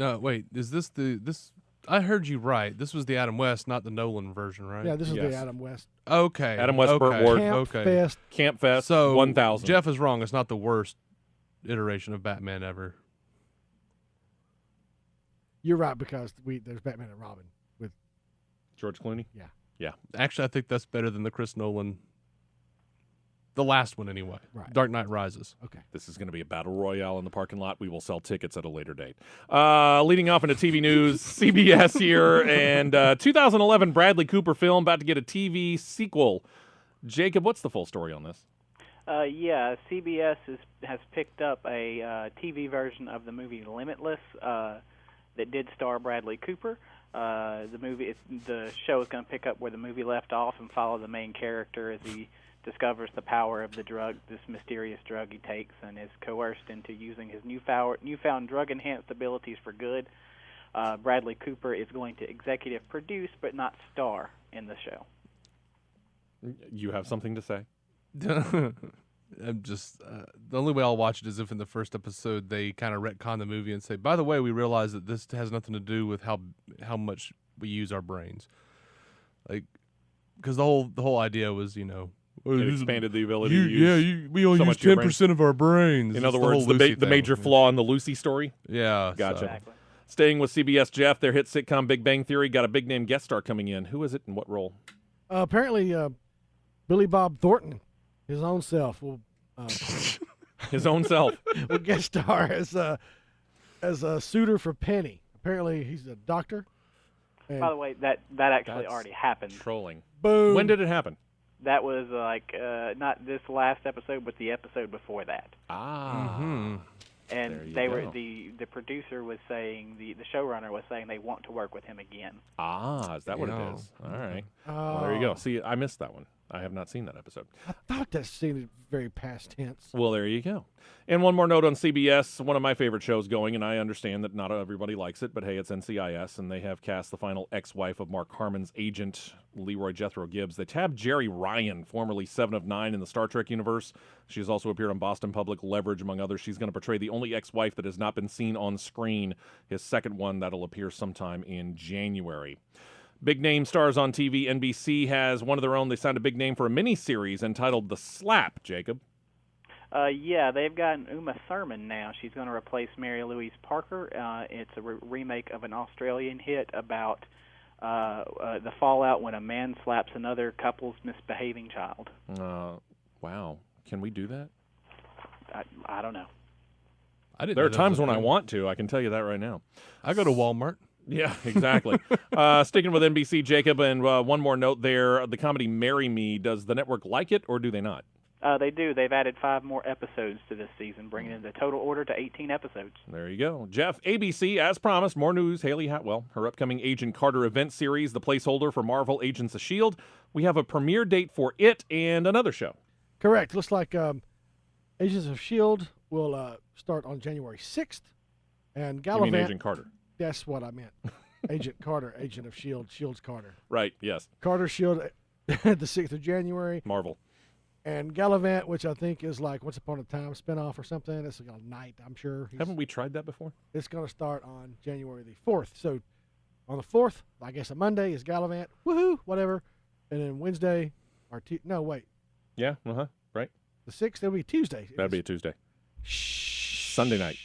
is this this? I heard you right. This was the Adam West, not the Nolan version, right? Yeah, this is the Adam West. Okay. Adam West, Burt Ward. Camp Fest So 1000. Jeff is wrong. It's not the worst iteration of Batman ever. You're right, because there's Batman and Robin with George Clooney? Yeah. Yeah. Actually, I think that's better than the Chris Nolan. The last one, anyway. Right. Dark Knight Rises. Okay. This is going to be a battle royale in the parking lot. We will sell tickets at a later date. Leading off into TV news, CBS here, and 2011 Bradley Cooper film about to get a TV sequel. Jacob, what's the full story on this? Yeah, CBS has picked up a TV version of the movie Limitless that did star Bradley Cooper. The show is going to pick up where the movie left off and follow the main character as he discovers the power of the drug, this mysterious drug he takes, and is coerced into using his newfound drug-enhanced abilities for good. Bradley Cooper is going to executive produce but not star in the show. You have something to say? I'm just the only way I'll watch it is if in the first episode they kind of retcon the movie and say, by the way, we realize that this has nothing to do with how much we use our brains, like, because the whole idea was, It expanded the ability to use we only so use 10% of our brains. In other It's words, the major flaw in the Lucy story? Yeah. Gotcha. So. Exactly. Staying with CBS, Jeff, their hit sitcom Big Bang Theory got a big-name guest star coming in. Who is it and what role? Apparently, Billy Bob Thornton, his own self, will His own self will guest star as a suitor for Penny. Apparently, he's a doctor. By the way, that actually already happened. Trolling. Boom. When did it happen? That was not this last episode, but the episode before that. Ah. Mm-hmm. And There you were go. the producer was saying, the showrunner was saying they want to work with him again. Ah, is that what Yeah. it is? All right. Well, there you go. See, I missed that one. I have not seen that episode. I thought that seemed very past tense. Well, there you go. And one more note on CBS, one of my favorite shows going, and I understand that not everybody likes it, but hey, it's NCIS, and they have cast the final ex-wife of Mark Harmon's agent, Leroy Jethro Gibbs. They tabbed Jerry Ryan, formerly 7 of 9 in the Star Trek universe. She has also appeared on Boston Public, Leverage, among others. She's going to portray the only ex-wife that has not been seen on screen. His second one that'll appear sometime in January. Big name stars on TV. NBC has one of their own. They signed a big name for a mini-series entitled The Slap, Jacob. Yeah, they've got Uma Thurman now. She's going to replace Mary Louise Parker. It's a remake of an Australian hit about the fallout when a man slaps another couple's misbehaving child. Wow. Can we do that? I don't know. There are times when I want to. I can tell you that right now. I go to Walmart. Yeah, exactly. Sticking with NBC, Jacob, and one more note there. The comedy Marry Me, does the network like it or do they not? They do. They've added 5 more episodes to this season, bringing in the total order to 18 episodes. There you go. Jeff, ABC, as promised, more news. Haley Hatwell, her upcoming Agent Carter event series, the placeholder for Marvel Agents of S.H.I.E.L.D. We have a premiere date for it and another show. Correct. Looks like Agents of S.H.I.E.L.D. will start on January 6th. And Gallivant. You mean Agent Carter? That's what I meant. Agent Carter, Agent of S.H.I.E.L.D., S.H.I.E.L.D.'s Carter. Right, yes. Carter S.H.I.E.L.D. the 6th of January. Marvel. And Gallivant, which I think is like Once Upon a Time spinoff or something. It's like a night, I'm sure. Haven't we tried that before? It's going to start on January the 4th. So on the 4th, I guess a Monday is Gallivant. Woohoo, whatever. And then Wednesday, no, wait. Yeah, right. The 6th, it'll be Tuesday. That'd be a Tuesday. Sunday night.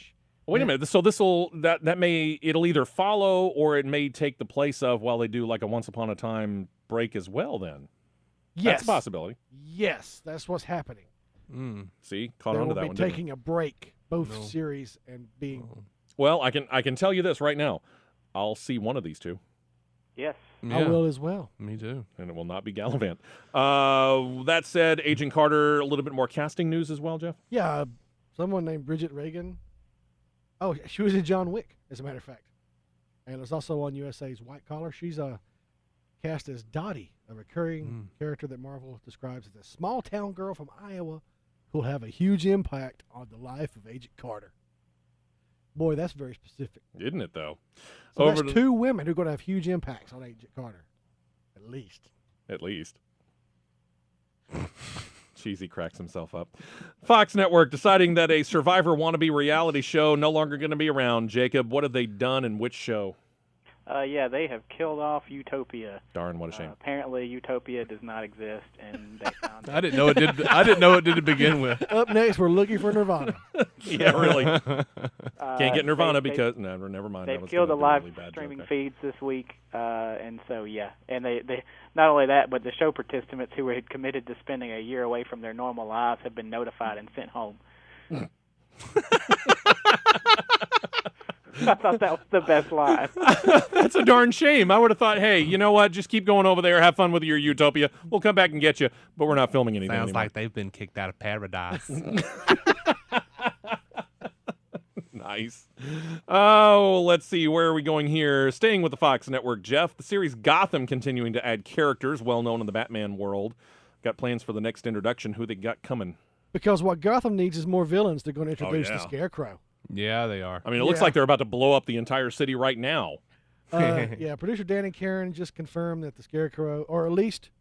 Wait a minute. So it'll either follow or it may take the place of while they do like a Once Upon a Time break as well then. Yes. That's a possibility. Yes, that's what's happening. See, caught on to that one. They'll be taking a break, both series, and being. Well, I can tell you this right now. I'll see one of these two. Yes. Yeah. I will as well. Me too. And it will not be Gallivant. That said, Agent Carter, a little bit more casting news as well, Jeff? Yeah, someone named Bridget Regan. Oh, she was in John Wick, as a matter of fact. And it's also on USA's White Collar. She's cast as Dottie, a recurring character that Marvel describes as a small-town girl from Iowa who will have a huge impact on the life of Agent Carter. Boy, that's very specific. Isn't it, though? So that's 2 women who are going to have huge impacts on Agent Carter. At least. At least. Cheesy cracks himself up. Fox Network deciding that a Survivor wannabe reality show no longer going to be around. Jacob, what have they done and which show? Yeah, they have killed off Utopia. Darn, what a shame. Apparently, Utopia does not exist, and they found I didn't know it did. I didn't know it did to begin with. Up next, we're looking for Nirvana. Yeah, really. Can't get Nirvana because never mind. They've killed the live streaming feeds this week, and so yeah, and they not only that, but the show participants who had committed to spending a year away from their normal lives have been notified and sent home. I thought that was the best line. That's a darn shame. I would have thought, hey, you know what? Just keep going over there. Have fun with your Utopia. We'll come back and get you, but we're not filming anything Sounds anymore. like they've been kicked out of paradise. Nice. Oh, let's see. Where are we going here? Staying with the Fox Network, Jeff. The series Gotham continuing to add characters well known in the Batman world. Got plans for the next introduction. Who they got coming? Because what Gotham needs is more villains. They're going to introduce the Scarecrow. Yeah, they are. I mean, it looks like they're about to blow up the entire city right now. Yeah, producer Danny Karen just confirmed that the Scarecrow, or at least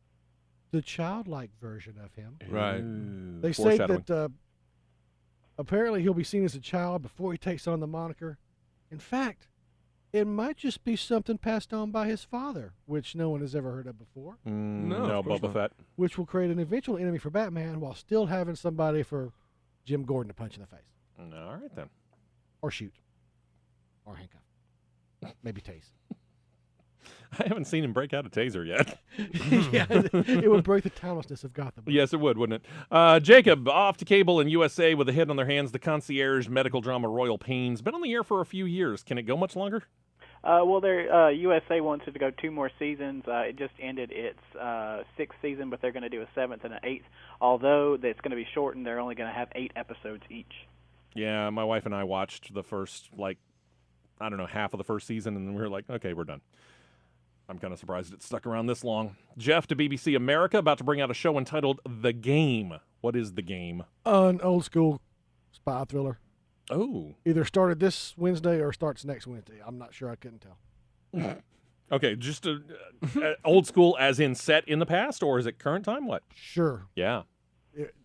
the childlike version of him. Right. They say that apparently he'll be seen as a child before he takes on the moniker. In fact, it might just be something passed on by his father, which no one has ever heard of before. No, Boba Fett. Which will create an eventual enemy for Batman while still having somebody for Jim Gordon to punch in the face. All right, then. Or shoot. Or handcuff. Maybe tase. I haven't seen him break out a taser yet. Yeah, it would break the timelessness of Gotham. Yes, it would, wouldn't it? Jacob, off to cable and USA with a hit on their hands. The concierge medical drama Royal Pains. Been on the air for a few years. Can it go much longer? Well, their USA wants it to go 2 more seasons. It just ended its 6th season, but they're going to do a 7th and an 8th. Although it's going to be shortened, they're only going to have 8 episodes each. Yeah, my wife and I watched the first, half of the first season, and we were like, okay, we're done. I'm kind of surprised it stuck around this long. Jeff to BBC America, about to bring out a show entitled The Game. What is The Game? An old school spy thriller. Oh. Either started this Wednesday or starts next Wednesday. I'm not sure. I couldn't tell. Okay, just old school as in set in the past, or is it current time? What? Sure. Yeah.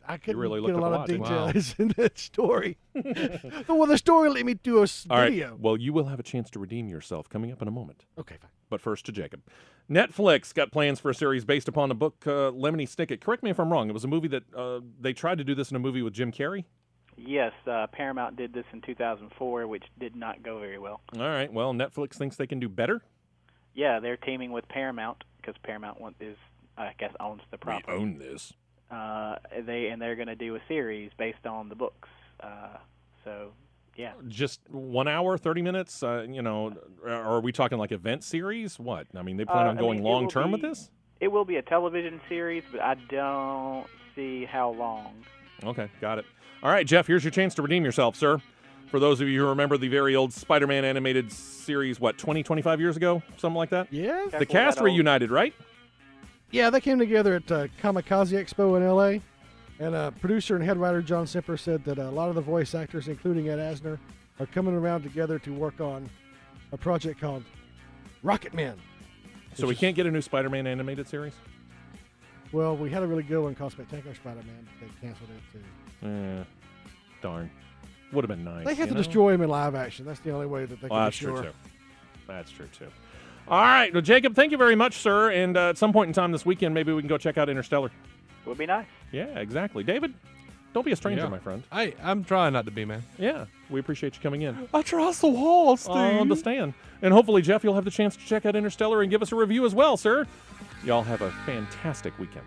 I couldn't really get a lot of didn't you? details in that story. Well, the story let me do a video. Right. Well, you will have a chance to redeem yourself coming up in a moment. Okay, fine. But first to Jacob. Netflix got plans for a series based upon the book Lemony Snicket. Correct me if I'm wrong. It was a movie that they tried to do this in a movie with Jim Carrey? Yes, Paramount did this in 2004, which did not go very well. All right. Well, Netflix thinks they can do better? Yeah, they're teaming with Paramount because Paramount I guess, owns the property. We own this. They're going to do a series based on the books. So, yeah. Just 1 hour, 30 minutes? Are we talking like event series? What? I mean, they plan on going long term with this? It will be a television series, but I don't see how long. Okay, got it. All right, Jeff, here's your chance to redeem yourself, sir. For those of you who remember the very old Spider-Man animated series, 20, 25 years ago? Something like that? Yeah. The cast reunited, right? Yeah, they came together at Kamikaze Expo in L.A., and producer and head writer John Semper said that a lot of the voice actors, including Ed Asner, are coming around together to work on a project called Rocket Man. So we can't get a new Spider-Man animated series? Well, we had a really good one called Spectacular Spider-Man, but they canceled it too. Darn. Would have been nice. They had to destroy him in live action. That's the only way that they could that's be sure. True, too. That's true, too. All right. Well, Jacob, thank you very much, sir. And at some point in time this weekend, maybe we can go check out Interstellar. Would be nice. Yeah, exactly. David, don't be a stranger, my friend. I'm trying not to be, man. Yeah, we appreciate you coming in. I try so hard, Steve. I understand. And hopefully, Jeff, you'll have the chance to check out Interstellar and give us a review as well, sir. Y'all have a fantastic weekend.